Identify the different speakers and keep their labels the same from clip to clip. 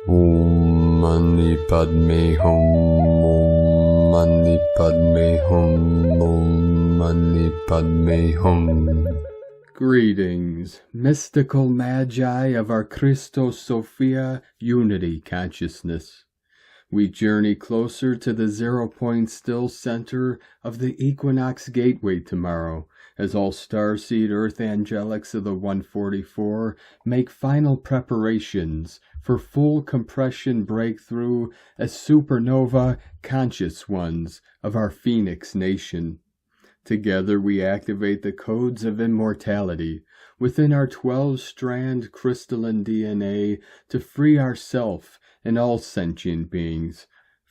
Speaker 1: Om Mani Padme Hum. Om Mani Padme Hum. Om Mani Padme Hum. Greetings, mystical magi of our Christos Sophia unity consciousness. We journey closer to the 0-point still center of the equinox gateway tomorrow, as all starseed earth angelics of the 144 make final preparations for full compression breakthrough as supernova conscious ones of our Phoenix nation. Together we activate the codes of immortality within our 12-strand crystalline DNA to free ourself and all sentient beings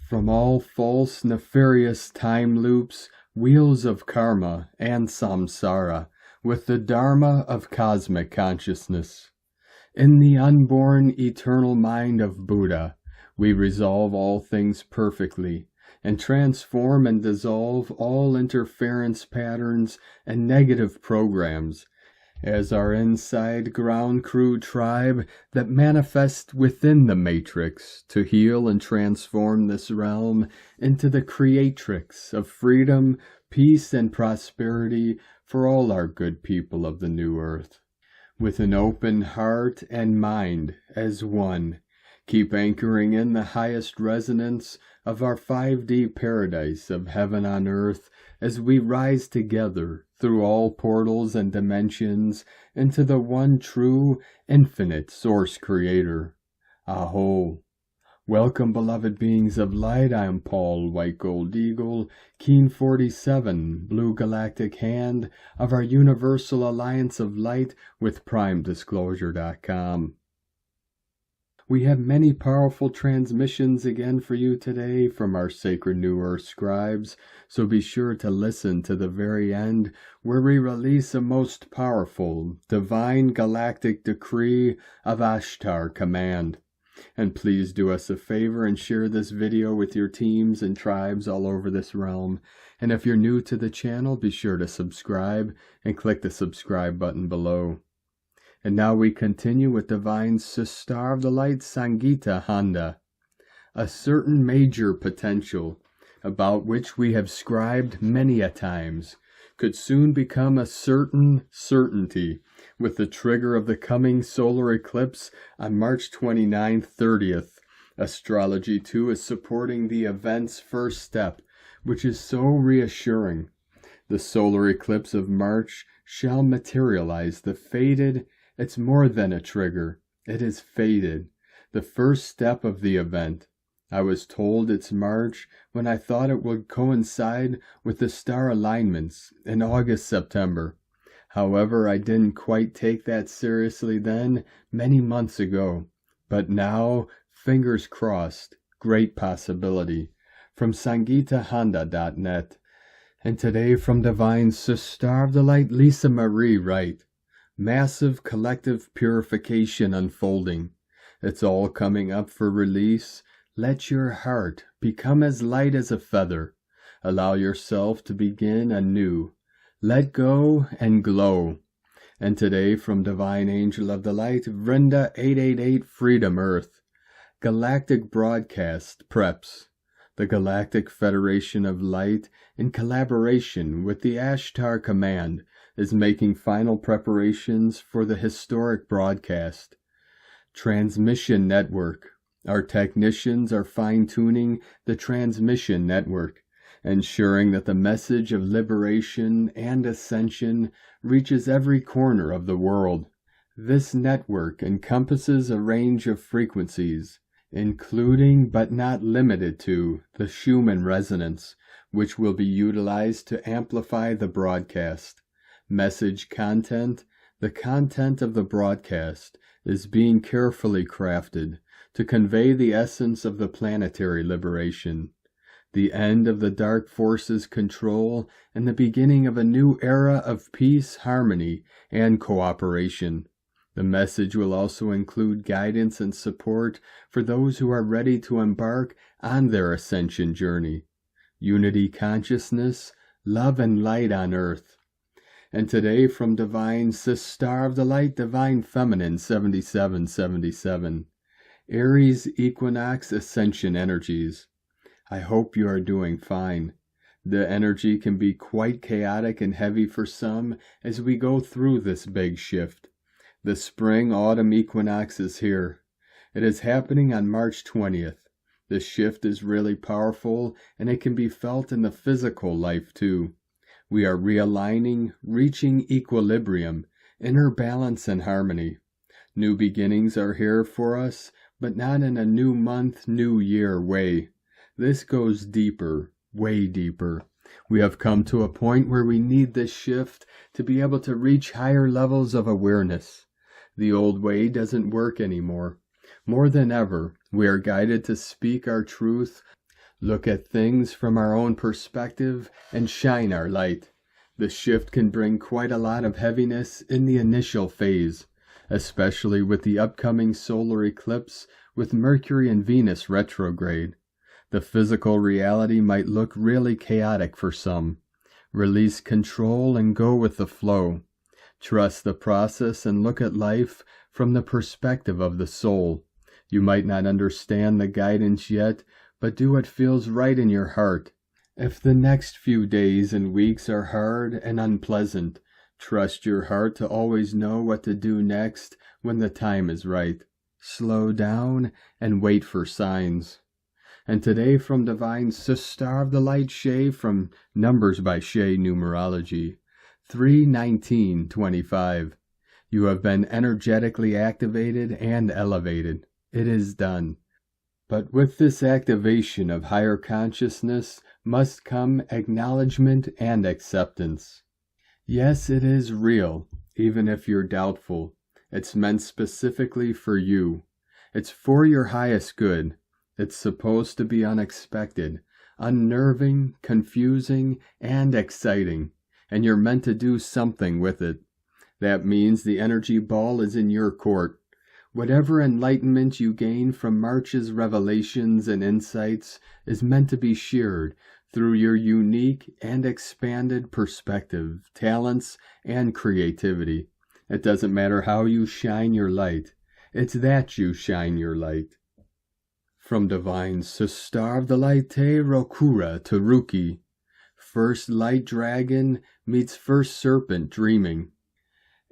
Speaker 1: from all false, nefarious time loops, wheels of karma, and samsara, with the dharma of cosmic consciousness. In the unborn eternal mind of Buddha, we resolve all things perfectly, and transform and dissolve all interference patterns and negative programs, as our inside ground crew tribe that manifests within the matrix to heal and transform this realm into the creatrix of freedom, peace, and prosperity for all our good people of the new earth. With an open heart and mind as one, keep anchoring in the highest resonance of our 5D paradise of heaven on earth as we rise together through all portals and dimensions into the one true, infinite source creator. A'ho. Welcome, beloved beings of light. I am Paul, White Gold Eagle, Keen 47, Blue Galactic Hand of our Universal Alliance of Light with PrimeDisclosure.com. We have many powerful transmissions again for you today from our sacred New Earth scribes, so be sure to listen to the very end where we release a most powerful, divine galactic decree of Ashtar command. And please do us a favor and share this video with your teams and tribes all over this realm. And if you're new to the channel, be sure to subscribe and click the subscribe button below. And now we continue with Divine Sister of the Light Sangita Handa, a certain major potential, about which we have scribed many a times, could soon become a certain certainty with the trigger of the coming solar eclipse on March 29th, 30th. Astrology too is supporting the event's first step, which is so reassuring. The solar eclipse of March shall materialize the fated. It's more than a trigger. It is fated. The first step of the event. I was told it's March when I thought it would coincide with the star alignments in August, September. However, I didn't quite take that seriously then, many months ago. But now, fingers crossed, great possibility. From SangitaHanda.net. And today from Divine Sister of the Light, Lisa Marie Wright. Massive collective purification unfolding. It's all coming up for release. Let your heart become as light as a feather. Allow yourself to begin anew. Let go and glow. And today from Divine Angel of the Light, Vrinda 888 Freedom Earth. Galactic Broadcast Preps. The Galactic Federation of Light, in collaboration with the Ashtar Command, is making final preparations for the historic broadcast. Transmission Network. Our technicians are fine-tuning the transmission network, ensuring that the message of liberation and ascension reaches every corner of the world. This network encompasses a range of frequencies, including but not limited to the Schumann resonance, which will be utilized to amplify the broadcast. Message content. The content of the broadcast is being carefully crafted to convey the essence of the planetary liberation, the end of the dark forces' control, and the beginning of a new era of peace, harmony, and cooperation. The message will also include guidance and support for those who are ready to embark on their ascension journey. Unity consciousness, love and light on earth. And today from Divine Sister of the Light, Divine Feminine 7777. Aries Equinox Ascension Energies. I hope you are doing fine. The energy can be quite chaotic and heavy for some as we go through this big shift. The spring-autumn equinox is here. It is happening on March 20th. The shift is really powerful, and it can be felt in the physical life too. We are realigning, reaching equilibrium, inner balance and harmony. New beginnings are here for us, but not in a new month, new year way. This goes deeper, way deeper. We have come to a point where we need this shift to be able to reach higher levels of awareness. The old way doesn't work anymore. More than ever, we are guided to speak our truth, look at things from our own perspective, and shine our light. The shift can bring quite a lot of heaviness in the initial phase, especially with the upcoming solar eclipse with Mercury and Venus retrograde. The physical reality might look really chaotic for some. Release control and go with the flow. Trust the process and look at life from the perspective of the soul. You might not understand the guidance yet, but do what feels right in your heart. If the next few days and weeks are hard and unpleasant, trust your heart to always know what to do next when the time is right. Slow down and wait for signs. And today from Divine Sister of the Light Shay from Numbers by Shay Numerology, 3/19/25. You have been energetically activated and elevated. It is done. But with this activation of higher consciousness must come acknowledgement and acceptance. Yes, it is real, even if you're doubtful. It's meant specifically for you. It's for your highest good. It's supposed to be unexpected, unnerving, confusing, and exciting, and you're meant to do something with it. That means the energy ball is in your court. Whatever enlightenment you gain from March's revelations and insights is meant to be shared through your unique and expanded perspective, talents, and creativity. It doesn't matter how you shine your light. It's that you shine your light. From Divine Sister of the Light Rokura to Ruki. First light dragon meets first serpent dreaming.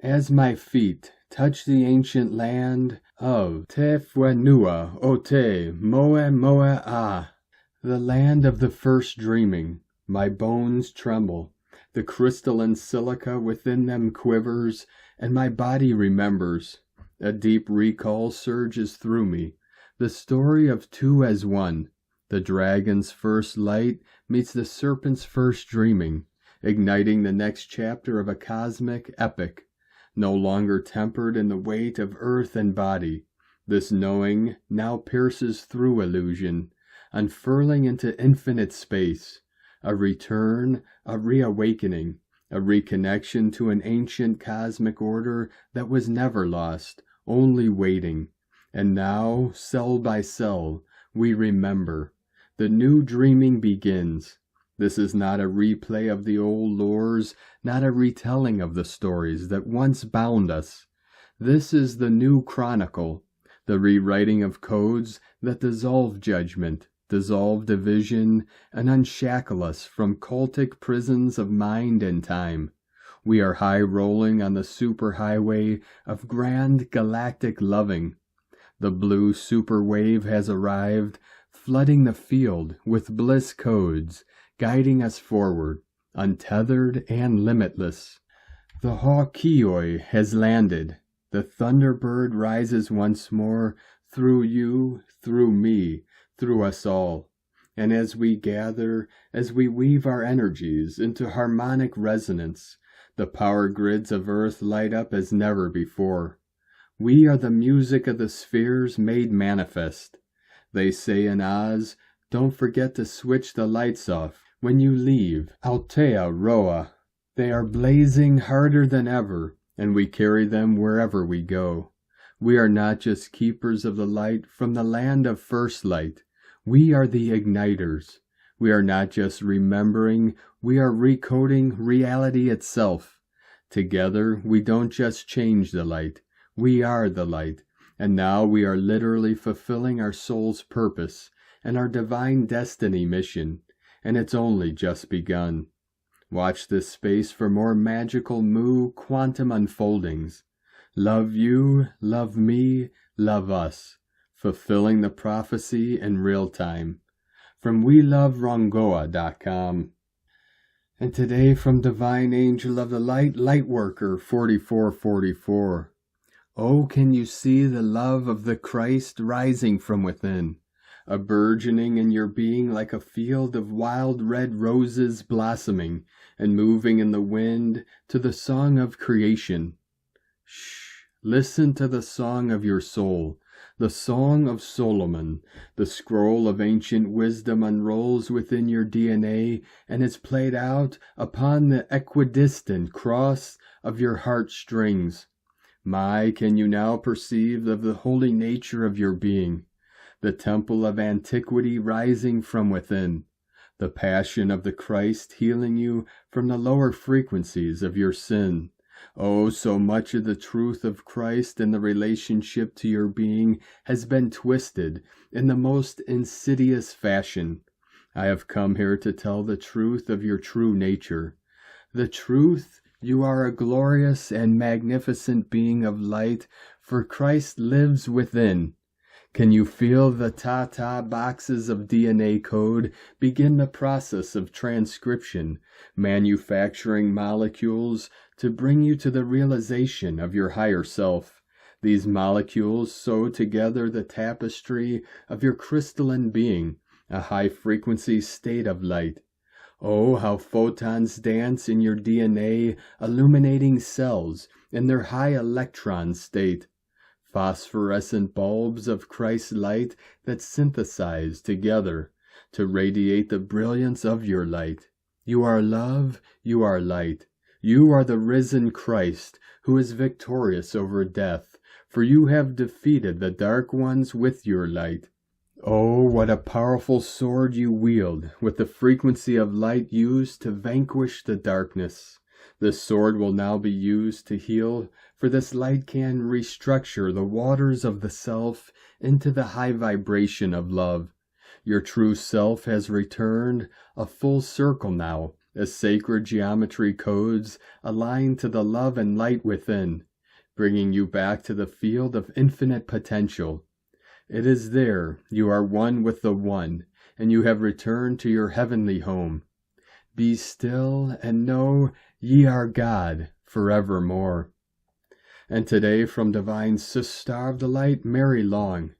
Speaker 1: As my feet touch the ancient land of Te Whenua Ote Moe Moe A, the land of the first dreaming, my bones tremble, the crystalline silica within them quivers, and my body remembers. A deep recall surges through me, the story of two as one. The dragon's first light meets the serpent's first dreaming, igniting the next chapter of a cosmic epic. No longer tempered in the weight of earth and body, this knowing now pierces through illusion, unfurling into infinite space, a return, a reawakening, a reconnection to an ancient cosmic order that was never lost, only waiting. And now, cell by cell, we remember. The new dreaming begins. This is not a replay of the old lores, not a retelling of the stories that once bound us. This is the new chronicle, the rewriting of codes that dissolve judgment, dissolve division, and unshackle us from cultic prisons of mind and time. We are high-rolling on the superhighway of grand galactic loving. The blue superwave has arrived, flooding the field with bliss codes, guiding us forward, untethered and limitless. The Hawkeyoi has landed. The Thunderbird rises once more through you, through me, through us all. And as we gather, as we weave our energies into harmonic resonance, the power grids of Earth light up as never before. We are the music of the spheres made manifest. They say in Oz, don't forget to switch the lights off when you leave Aotearoa. They are blazing harder than ever, and we carry them wherever we go. We are not just keepers of the light from the land of first light. We are the igniters. We are not just remembering, we are recoding reality itself. Together, we don't just change the light. We are the light, And now we are literally fulfilling our soul's purpose and our divine destiny mission, and it's only just begun. Watch this space for more magical Mu quantum unfoldings. Love you, love me, love us, fulfilling the prophecy in real time. From WeLoveRongoa.com. And today from Divine Angel of the Light, Lightworker 4444. Oh, can you see the love of the Christ rising from within, a burgeoning in your being like a field of wild red roses blossoming and moving in the wind to the song of creation? Shh, listen to the song of your soul, the song of Solomon. The scroll of ancient wisdom unrolls within your DNA and is played out upon the equidistant cross of your heartstrings. My, can you now perceive of the holy nature of your being, the temple of antiquity rising from within, the passion of the Christ healing you from the lower frequencies of your sin. Oh, so much of the truth of Christ in the relationship to your being has been twisted in the most insidious fashion. I have come here to tell the truth of your true nature. The truth, you are a glorious and magnificent being of light, for Christ lives within. Can you feel the ta-ta boxes of DNA code begin the process of transcription, manufacturing molecules to bring you to the realization of your higher self? These molecules sew together the tapestry of your crystalline being, a high-frequency state of light. Oh, how photons dance in your DNA, illuminating cells in their high electron state. Phosphorescent bulbs of Christ's light that synthesize together to radiate the brilliance of your light. You are love, you are light. You are the risen Christ who is victorious over death, for you have defeated the dark ones with your light. Oh, what a powerful sword you wield, with the frequency of light used to vanquish the darkness. This sword will now be used to heal, for this light can restructure the waters of the self into the high vibration of love. Your true self has returned, a full circle now, as sacred geometry codes align to the love and light within, bringing you back to the field of infinite potential. It is there you are one with the One, and you have returned to your heavenly home. Be still and know ye are God forevermore. And today from Divine Sister of the Light, Mary Long.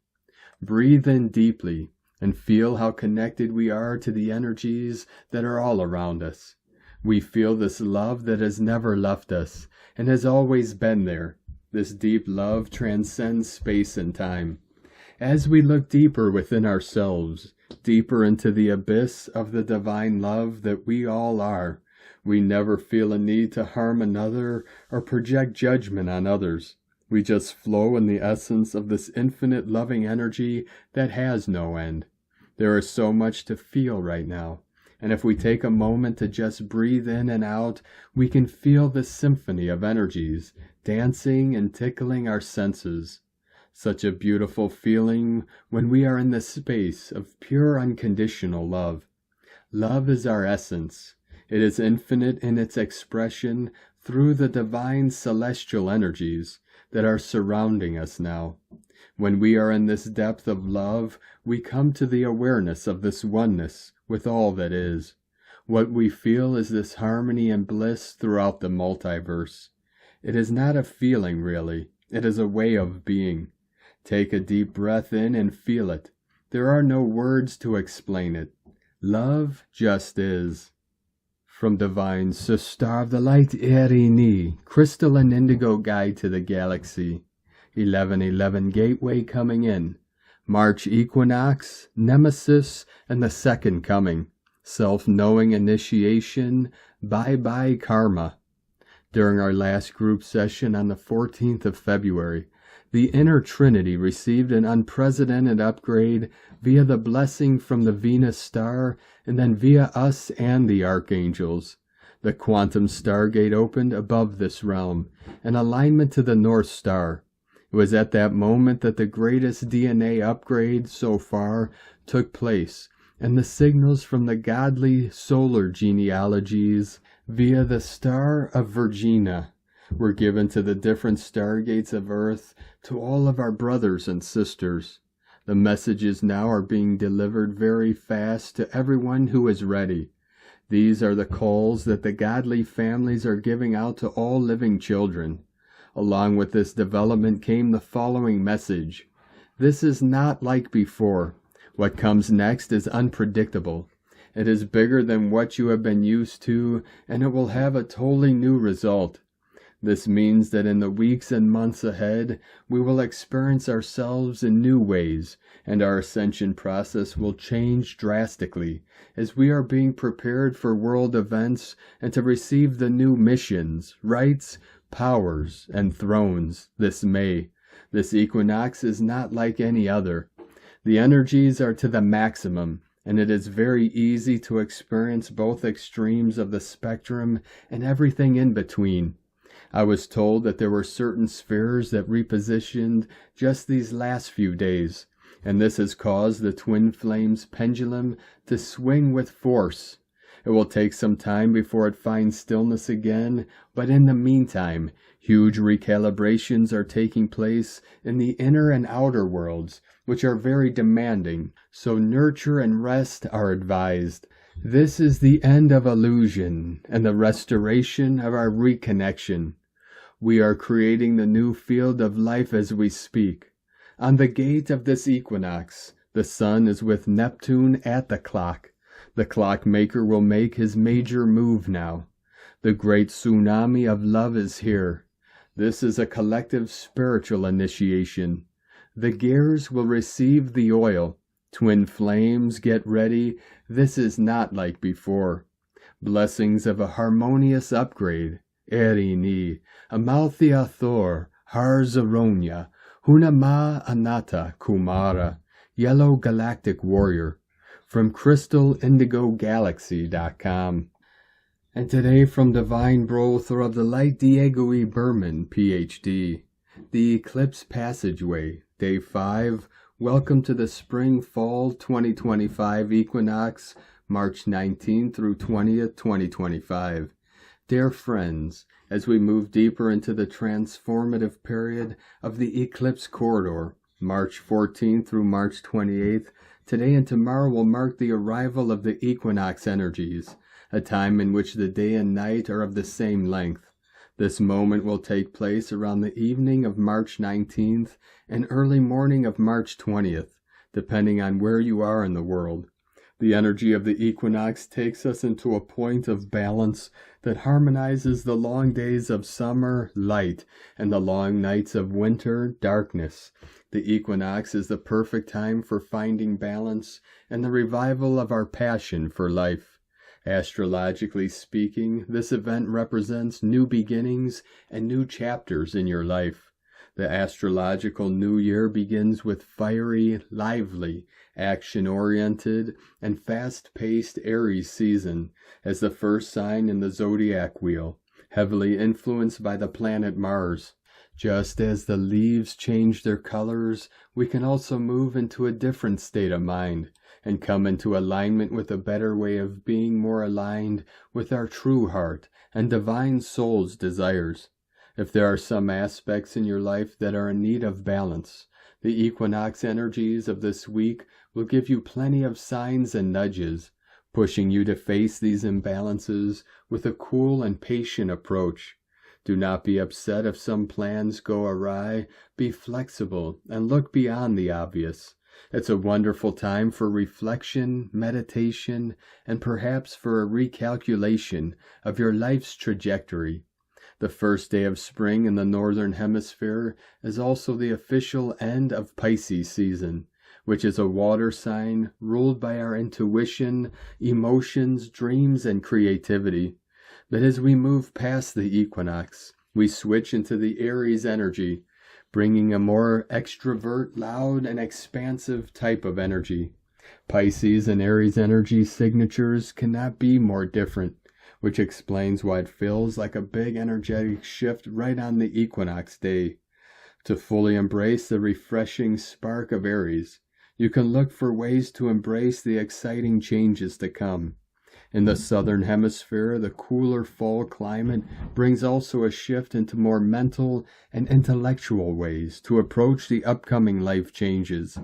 Speaker 1: Breathe in deeply and feel how connected we are to the energies that are all around us. We feel this love that has never left us and has always been there. This deep love transcends space and time. As we look deeper within ourselves, deeper into the abyss of the divine love that we all are, we never feel a need to harm another or project judgment on others. We just flow in the essence of this infinite loving energy that has no end. There is so much to feel right now, and if we take a moment to just breathe in and out, we can feel the symphony of energies dancing and tickling our senses. Such a beautiful feeling when we are in the space of pure unconditional love. Love is our essence. It is infinite in its expression through the divine celestial energies that are surrounding us now. When we are in this depth of love, we come to the awareness of this oneness with all that is. What we feel is this harmony and bliss throughout the multiverse. It is not a feeling really, it is a way of being. Take a deep breath in and feel it. There are no words to explain it. Love just is. From Divine Sister of the Light, Addy, Crystal and Indigo Guide to the Galaxy. 1111 Gateway coming in. March Equinox, Nemesis, and the Second Coming. Self-knowing initiation, bye-bye karma. During our last group session on the 14th of February, the Inner Trinity received an unprecedented upgrade via the blessing from the Venus star and then via us and the archangels. The quantum stargate opened above this realm, in alignment to the North Star. It was at that moment that the greatest DNA upgrade so far took place, and the signals from the godly solar genealogies via the star of Virginia were given to the different stargates of Earth to all of our brothers and sisters. The messages now are being delivered very fast to everyone who is ready. These are the calls that the godly families are giving out to all living children. Along with this development came the following message. This is not like before. What comes next is unpredictable. It is bigger than what you have been used to, and it will have a totally new result. This means that in the weeks and months ahead, we will experience ourselves in new ways, and our ascension process will change drastically as we are being prepared for world events and to receive the new missions, rights, powers, and thrones this May. This equinox is not like any other. The energies are to the maximum, and it is very easy to experience both extremes of the spectrum and everything in between. I was told that there were certain spheres that repositioned just these last few days, and this has caused the twin flames pendulum to swing with force. It will take some time before it finds stillness again, but in the meantime, huge recalibrations are taking place in the inner and outer worlds, which are very demanding, so nurture and rest are advised. This is the end of illusion and the restoration of our reconnection. We are creating the new field of life as we speak. On the gate of this equinox, the sun is with Neptune at the clock. The clockmaker will make his major move now. The great tsunami of love is here. This is a collective spiritual initiation. The gears will receive the oil. Twin flames, get ready. This is not like before. Blessings of a harmonious upgrade. Erini, Amalthea Thor, Harzaronia, Hunama Anata Kumara, Yellow Galactic Warrior. From CrystalIndigoGalaxy.com. And today from Divine Brother of the Light Diego E. Berman, Ph.D. The Eclipse Passageway, Day 5. Welcome to the Spring-Fall 2025 Equinox, March 19th through 20th, 2025. Dear friends, as we move deeper into the transformative period of the Eclipse Corridor, March 14th through March 28th, today and tomorrow will mark the arrival of the equinox energies, a time in which the day and night are of the same length. This moment will take place around the evening of March 19th and early morning of March 20th, depending on where you are in the world. The energy of the equinox takes us into a point of balance that harmonizes the long days of summer, light, and the long nights of winter, darkness. The equinox is the perfect time for finding balance and the revival of our passion for life. Astrologically speaking, this event represents new beginnings and new chapters in your life. The astrological new year begins with fiery, lively, action-oriented, and fast-paced Aries season as the first sign in the zodiac wheel, heavily influenced by the planet Mars. Just as the leaves change their colors, we can also move into a different state of mind and come into alignment with a better way of being, more aligned with our true heart and divine soul's desires. If there are some aspects in your life that are in need of balance, the equinox energies of this week will give you plenty of signs and nudges, pushing you to face these imbalances with a cool and patient approach. Do not be upset if some plans go awry. Be flexible and look beyond the obvious. It's a wonderful time for reflection, meditation, and perhaps for a recalculation of your life's trajectory. The first day of spring in the Northern Hemisphere is also the official end of Pisces season, which is a water sign ruled by our intuition, emotions, dreams, and creativity. But as we move past the equinox, we switch into the Aries energy, bringing a more extrovert, loud, and expansive type of energy. Pisces and Aries energy signatures cannot be more different, which explains why it feels like a big energetic shift right on the equinox day. To fully embrace the refreshing spark of Aries, you can look for ways to embrace the exciting changes to come. In the southern hemisphere, the cooler fall climate brings also a shift into more mental and intellectual ways to approach the upcoming life changes.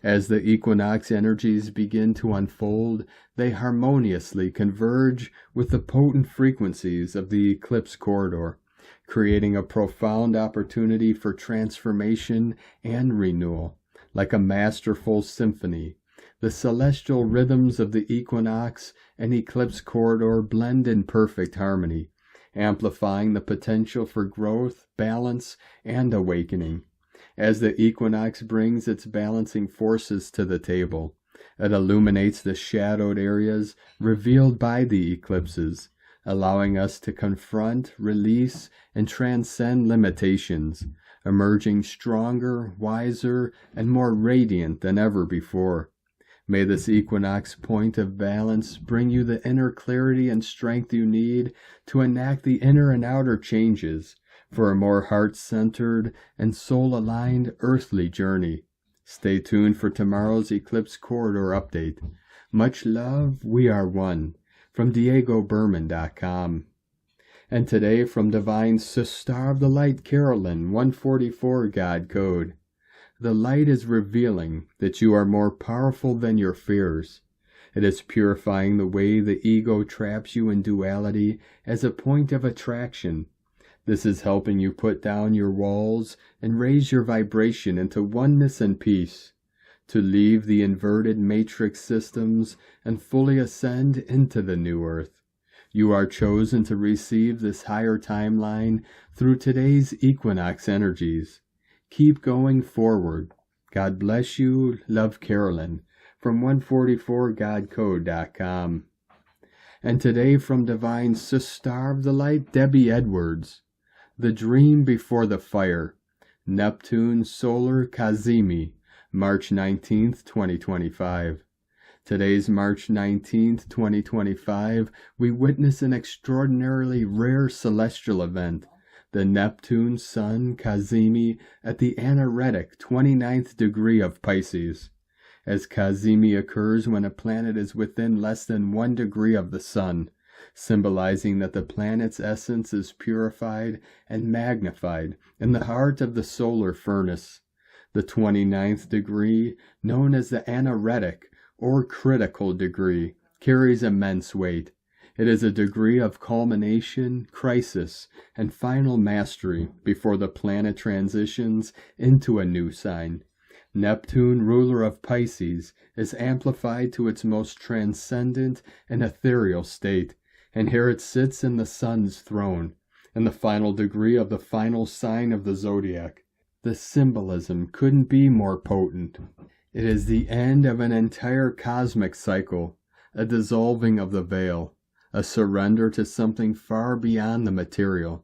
Speaker 1: As the equinox energies begin to unfold, they harmoniously converge with the potent frequencies of the eclipse corridor, creating a profound opportunity for transformation and renewal. Like a masterful symphony, the celestial rhythms of the equinox and eclipse corridor blend in perfect harmony, amplifying the potential for growth, balance, and awakening. As the equinox brings its balancing forces to the table, it illuminates the shadowed areas revealed by the eclipses, allowing us to confront, release, and transcend limitations, emerging stronger, wiser, and more radiant than ever before. May this equinox point of balance bring you the inner clarity and strength you need to enact the inner and outer changes for a more heart-centered and soul-aligned earthly journey. Stay tuned for tomorrow's Eclipse Corridor update. Much love, we are one. From DiegoBerman.com. And today from Divine Sister of the Light Carolyn, 144 God Code. The light is revealing that you are more powerful than your fears. It is purifying the way the ego traps you in duality as a point of attraction. This is helping you put down your walls and raise your vibration into oneness and peace, to leave the inverted matrix systems and fully ascend into the new earth. You are chosen to receive this higher timeline through today's equinox energies. Keep going forward. God bless you. Love, Carolyn. From 144godcode.com. And today from Divine Sister of the Light, Debbie Edwards. The Dream Before the Fire. Neptune Solar Kazemi. March 19th, 2025. Today's March 19th, 2025, we witness an extraordinarily rare celestial event, the Neptune Sun Kazemi at the anaretic 29th degree of Pisces. As Kazemi occurs when a planet is within less than 1 degree of the Sun, symbolizing that the planet's essence is purified and magnified in the heart of the solar furnace. The 29th degree, known as the anaretic or critical degree, carries immense weight. It is a degree of culmination, crisis, and final mastery before the planet transitions into a new sign. Neptune, ruler of Pisces, is amplified to its most transcendent and ethereal state, and here it sits in the Sun's throne, in the final degree of the final sign of the zodiac. The symbolism couldn't be more potent. It is the end of an entire cosmic cycle, a dissolving of the veil, a surrender to something far beyond the material.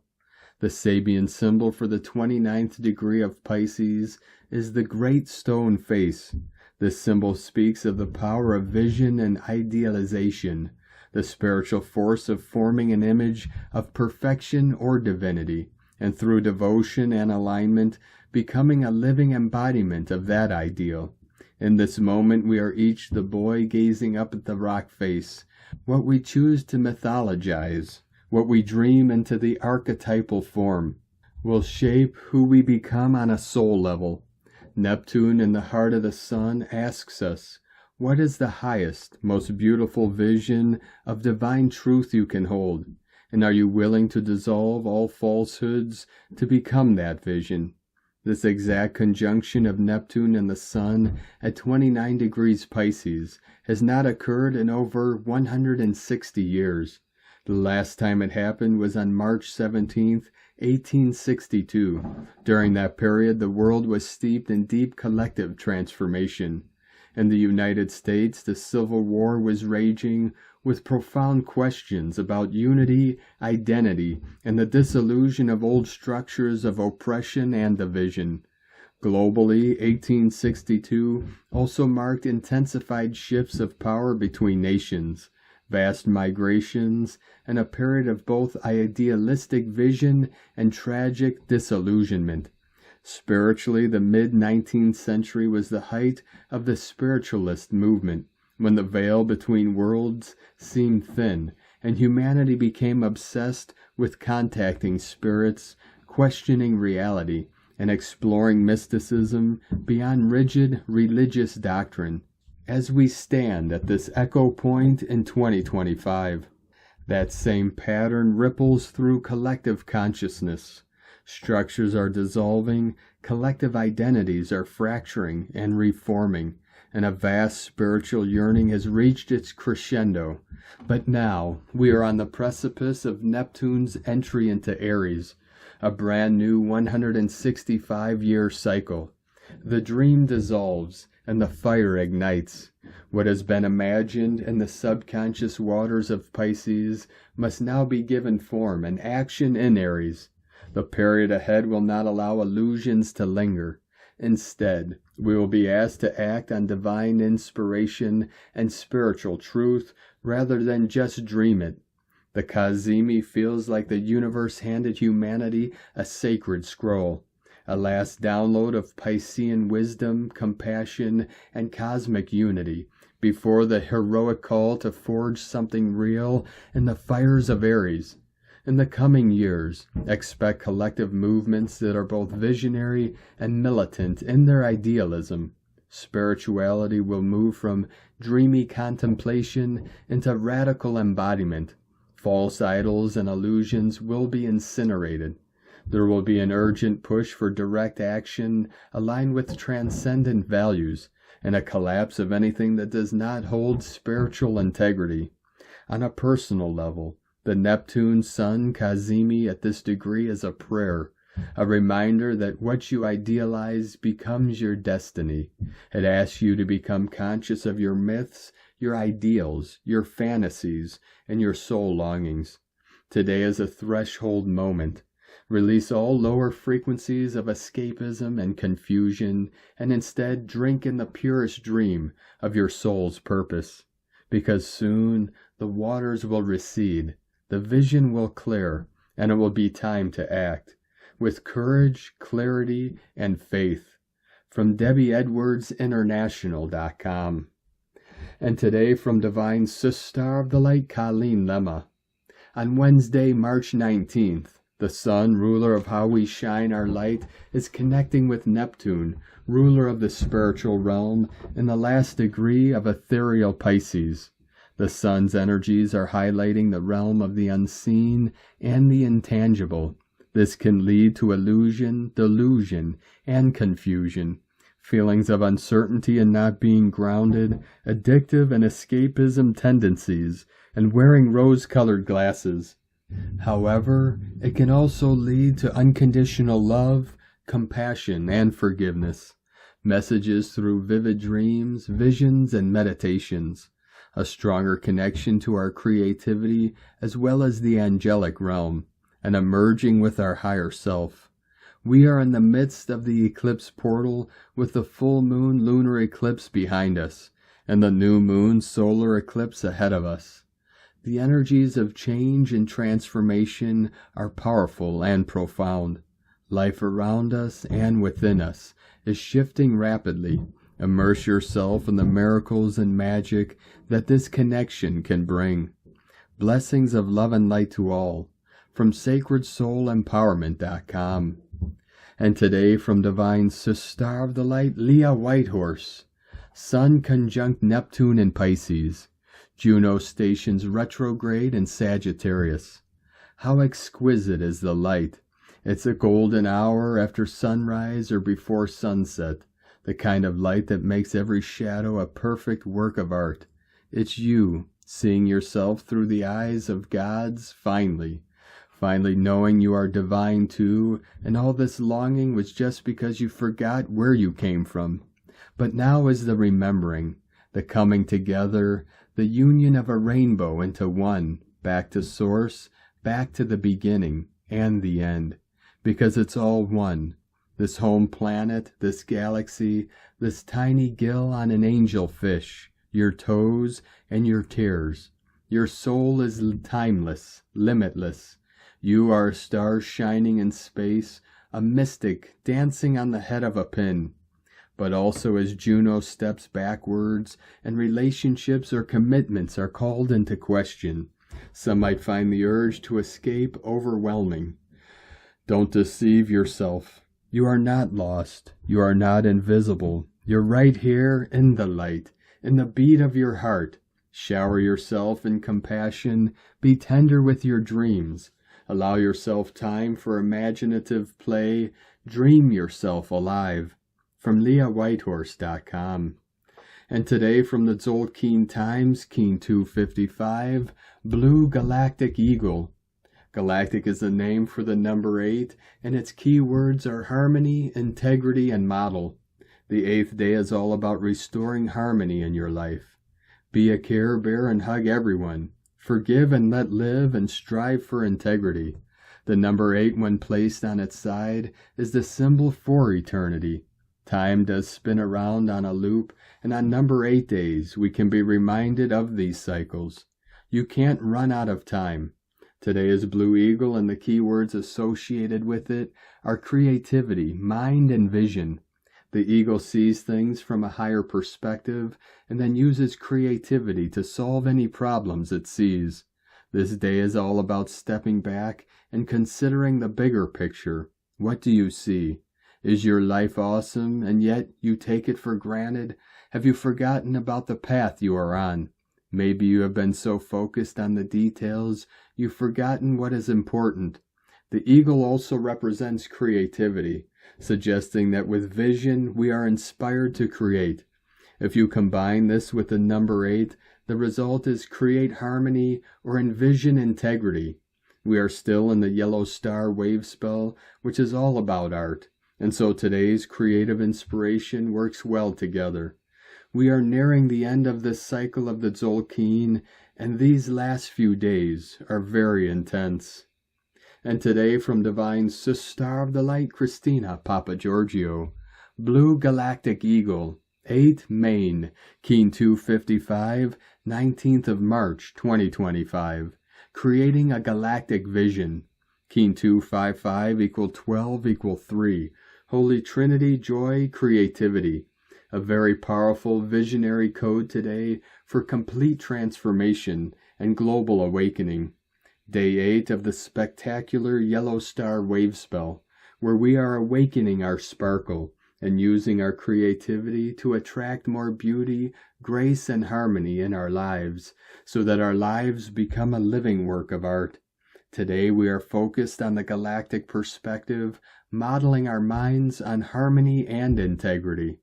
Speaker 1: The Sabian symbol for the 29th degree of Pisces is the Great Stone Face. This symbol speaks of the power of vision and idealization, the spiritual force of forming an image of perfection or divinity, and through devotion and alignment, becoming a living embodiment of that ideal. In this moment we are each the boy gazing up at the rock face. What we choose to mythologize, what we dream into the archetypal form, will shape who we become on a soul level. Neptune in the heart of the Sun asks us, what is the highest, most beautiful vision of divine truth you can hold? And are you willing to dissolve all falsehoods to become that vision? This exact conjunction of Neptune and the Sun at 29 degrees Pisces has not occurred in over 160 years. The last time it happened was on March 17th, 1862. During that period, the world was steeped in deep collective transformation. In the United States, the Civil War was raging, with profound questions about unity, identity, and the dissolution of old structures of oppression and division. Globally, 1862 also marked intensified shifts of power between nations, vast migrations, and a period of both idealistic vision and tragic disillusionment. Spiritually, the mid-19th century was the height of the spiritualist movement, when the veil between worlds seemed thin, and humanity became obsessed with contacting spirits, questioning reality, and exploring mysticism beyond rigid religious doctrine. As we stand at this echo point in 2025, that same pattern ripples through collective consciousness. Structures are dissolving, collective identities are fracturing and reforming, and a vast spiritual yearning has reached its crescendo. But now we are on the precipice of Neptune's entry into Aries, a brand new 165-year cycle. The dream dissolves and the fire ignites. What has been imagined in the subconscious waters of Pisces must now be given form and action in Aries. The period ahead will not allow illusions to linger. Instead, we will be asked to act on divine inspiration and spiritual truth rather than just dream it. The Cazimi feels like the universe handed humanity a sacred scroll, a last download of Piscean wisdom, compassion, and cosmic unity, before the heroic call to forge something real in the fires of Aries. In the coming years, expect collective movements that are both visionary and militant in their idealism. Spirituality will move from dreamy contemplation into radical embodiment. False idols and illusions will be incinerated. There will be an urgent push for direct action aligned with transcendent values, and a collapse of anything that does not hold spiritual integrity. On a personal level, the Neptune Sun Cazimi at this degree is a prayer, a reminder that what you idealize becomes your destiny. It asks you to become conscious of your myths, your ideals, your fantasies, and your soul longings. Today is a threshold moment. Release all lower frequencies of escapism and confusion, and instead drink in the purest dream of your soul's purpose. Because soon the waters will recede, the vision will clear, and it will be time to act, with courage, clarity, and faith. From DebbieEdwardsinternational.com. And today from Divine Sister of the Light, Colleen Lemma. On Wednesday, March 19th, the sun, ruler of how we shine our light, is connecting with Neptune, ruler of the spiritual realm, in the last degree of ethereal Pisces. The sun's energies are highlighting the realm of the unseen and the intangible. This can lead to illusion, delusion, and confusion, feelings of uncertainty and not being grounded, addictive and escapism tendencies, and wearing rose-colored glasses. However, it can also lead to unconditional love, compassion, and forgiveness. Messages through vivid dreams, visions, and meditations. A stronger connection to our creativity as well as the angelic realm, and emerging with our higher self. We are in the midst of the eclipse portal with the full moon lunar eclipse behind us, and the new moon solar eclipse ahead of us. The energies of change and transformation are powerful and profound. Life around us and within us is shifting rapidly. Immerse yourself in the miracles and magic that this connection can bring. Blessings of love and light to all, from SacredSoulEmpowerment.com. And today from Divine Sister of the Light, Leah Whitehorse. Sun conjunct Neptune in Pisces. Juno stations retrograde in Sagittarius. How exquisite is the light. It's a golden hour after sunrise or before sunset. The kind of light that makes every shadow a perfect work of art. It's you, seeing yourself through the eyes of gods finally knowing you are divine too, and all this longing was just because you forgot where you came from. But now is the remembering, the coming together, the union of a rainbow into one, back to source, back to the beginning and the end, because it's all one. This home planet, this galaxy, this tiny gill on an angel fish, your toes and your tears. Your soul is timeless, limitless. You are a star shining in space, a mystic dancing on the head of a pin. But also as Juno steps backwards and relationships or commitments are called into question, some might find the urge to escape overwhelming. Don't deceive yourself. You are not lost. You are not invisible. You're right here in the light, in the beat of your heart. Shower yourself in compassion. Be tender with your dreams. Allow yourself time for imaginative play. Dream yourself alive. From LeahWhitehorse.com. And today from the Tzolk'in Times, Keen 255, Blue Galactic Eagle. Galactic is the name for the number 8, and its key words are harmony, integrity, and model. The 8th day is all about restoring harmony in your life. Be a care bear and hug everyone. Forgive and let live and strive for integrity. The number 8, when placed on its side, is the symbol for eternity. Time does spin around on a loop, and on number 8 days we can be reminded of these cycles. You can't run out of time. Today is Blue Eagle, and the key words associated with it are creativity, mind, and vision. The eagle sees things from a higher perspective and then uses creativity to solve any problems it sees. This day is all about stepping back and considering the bigger picture. What do you see? Is your life awesome, and yet you take it for granted? Have you forgotten about the path you are on? Maybe you have been so focused on the details, you've forgotten what is important. The eagle also represents creativity, suggesting that with vision we are inspired to create. If you combine this with the number 8, the result is create harmony or envision integrity. We are still in the yellow star wave spell, which is all about art. And so today's creative inspiration works well together. We are nearing the end of this cycle of the Tzolk'in, and these last few days are very intense. And today from Divine Sister of the Light, Christina Papa Giorgio, Blue Galactic Eagle, 8 Maine, Keen 255, 19th of March, 2025, creating a galactic vision. Keen 255 equal 12 equal 3. Holy Trinity, joy, creativity. A very powerful visionary code today for complete transformation and global awakening. Day 8 of the spectacular yellow star wave spell, where we are awakening our sparkle and using our creativity to attract more beauty, grace, and harmony in our lives, so that our lives become a living work of art. Today we are focused on the galactic perspective, modeling our minds on harmony and integrity.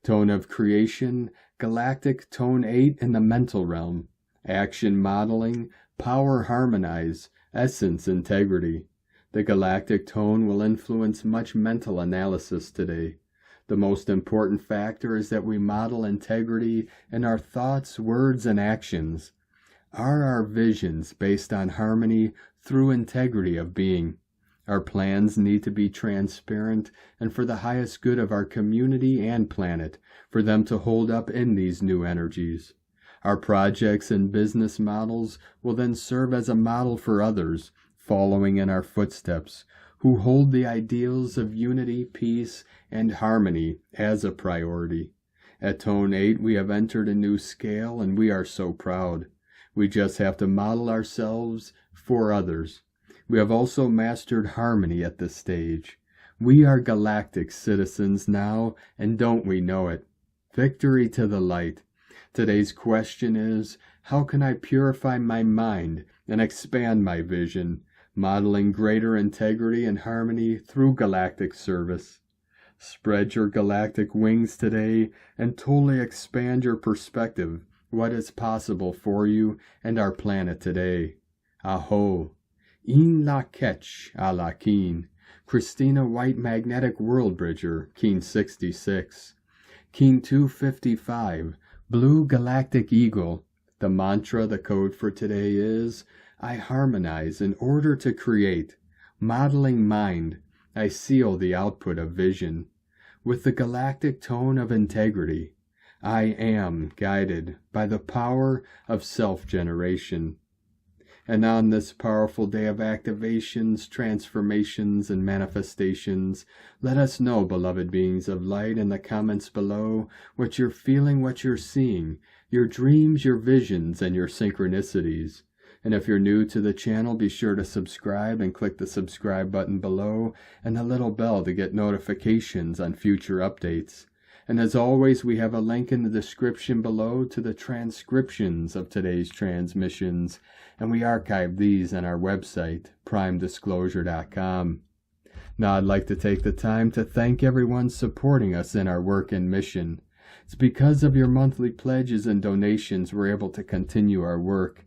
Speaker 1: Tone of creation, galactic tone 8 in the mental realm. Action modeling, power harmonize, essence integrity. The galactic tone will influence much mental analysis today. The most important factor is that we model integrity in our thoughts, words, and actions. Are our visions based on harmony through integrity of being? Our plans need to be transparent and for the highest good of our community and planet, for them to hold up in these new energies. Our projects and business models will then serve as a model for others, following in our footsteps, who hold the ideals of unity, peace, and harmony as a priority. At Tone 8, we have entered a new scale, and we are so proud. We just have to model ourselves for others. We have also mastered harmony at this stage. We are galactic citizens now, and don't we know it? Victory to the light. Today's question is, how can I purify my mind and expand my vision, modeling greater integrity and harmony through galactic service? Spread your galactic wings today and totally expand your perspective, what is possible for you and our planet today. A'ho. In la ketch a la keen. Christina White Magnetic World Bridger, Keen 66. Keen 255, Blue Galactic Eagle. The mantra, the code for today is, I harmonize in order to create. Modeling mind, I seal the output of vision. With the galactic tone of integrity, I am guided by the power of self-generation. And on this powerful day of activations, transformations, and manifestations, let us know, beloved beings of light, in the comments below what you're feeling, what you're seeing, your dreams, your visions, and your synchronicities. And if you're new to the channel, be sure to subscribe and click the subscribe button below and the little bell to get notifications on future updates. And as always, we have a link in the description below to the transcriptions of today's transmissions, and we archive these on our website, primedisclosure.com. Now I'd like to take the time to thank everyone supporting us in our work and mission. It's because of your monthly pledges and donations we're able to continue our work.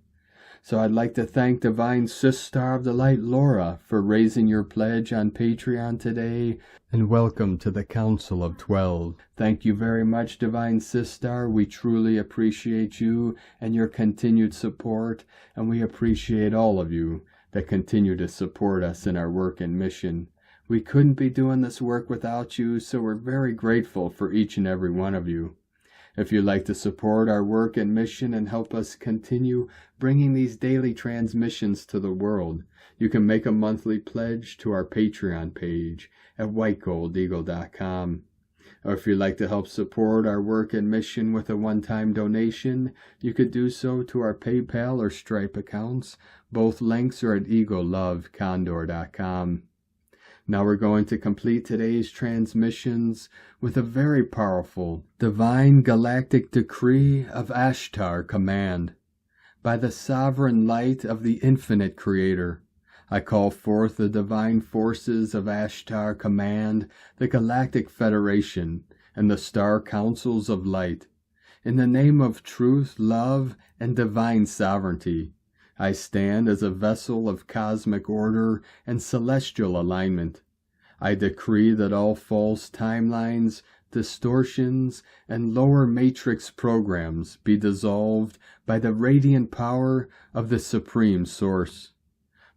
Speaker 1: So I'd like to thank Divine Sister of the Light Laura for raising your pledge on Patreon today, and welcome to the Council of 12. Thank you very much, Divine Sister. We truly appreciate you and your continued support, and we appreciate all of you that continue to support us in our work and mission. We couldn't be doing this work without you, so we're very grateful for each and every one of you. If you'd like to support our work and mission and help us continue bringing these daily transmissions to the world, you can make a monthly pledge to our Patreon page at whitegoldeagle.com. Or if you'd like to help support our work and mission with a one-time donation, you could do so to our PayPal or Stripe accounts. Both links are at eaglelovecondor.com. Now we're going to complete today's transmissions with a very powerful divine galactic decree of Ashtar command. By the sovereign light of the infinite creator, I call forth the divine forces of Ashtar command, the Galactic Federation, and the star councils of light. In the name of truth, love, and divine sovereignty, I stand as a vessel of cosmic order and celestial alignment. I decree that all false timelines, distortions, and lower matrix programs be dissolved by the radiant power of the Supreme Source.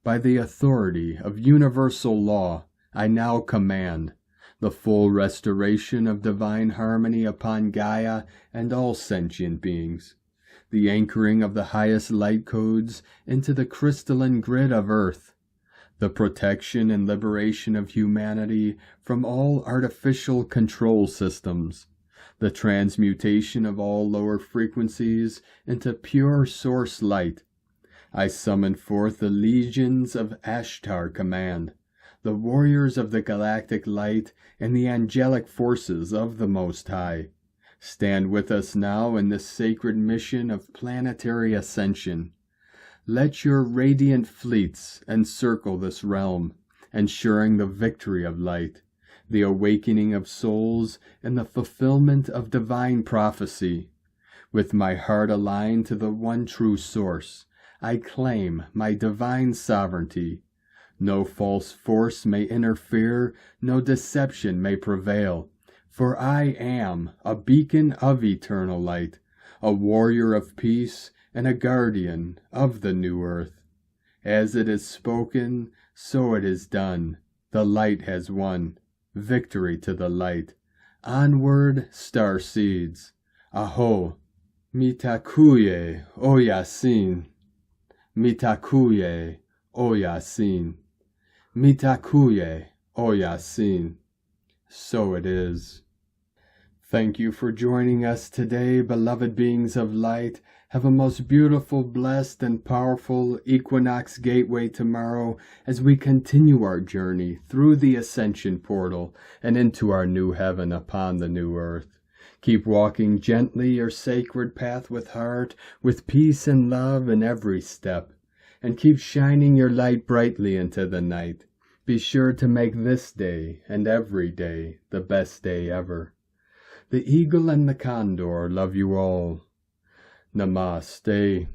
Speaker 1: By the authority of universal law, I now command the full restoration of divine harmony upon Gaia and all sentient beings, the anchoring of the highest light codes into the crystalline grid of Earth, the protection and liberation of humanity from all artificial control systems, the transmutation of all lower frequencies into pure source light. I summon forth the legions of Ashtar command, the warriors of the galactic light and the angelic forces of the Most High. Stand with us now in this sacred mission of planetary ascension. Let your radiant fleets encircle this realm, ensuring the victory of light, the awakening of souls, and the fulfillment of divine prophecy. With my heart aligned to the one true source, I claim my divine sovereignty. No false force may interfere, no deception may prevail. For I am a beacon of eternal light, a warrior of peace, and a guardian of the new earth. As it is spoken, so it is done. The light has won. Victory to the light. Onward, star seeds. A'ho. Mitakuye o Yasin. Mitakuye o Yasin. Mitakuye o Yasin. So it is. Thank you for joining us today, beloved beings of light. Have a most beautiful, blessed, and powerful equinox gateway tomorrow as we continue our journey through the ascension portal and into our new heaven upon the new earth. Keep walking gently your sacred path with heart, with peace and love in every step, and keep shining your light brightly into the night. Be sure to make this day and every day the best day ever. The eagle and the condor love you all. Namaste.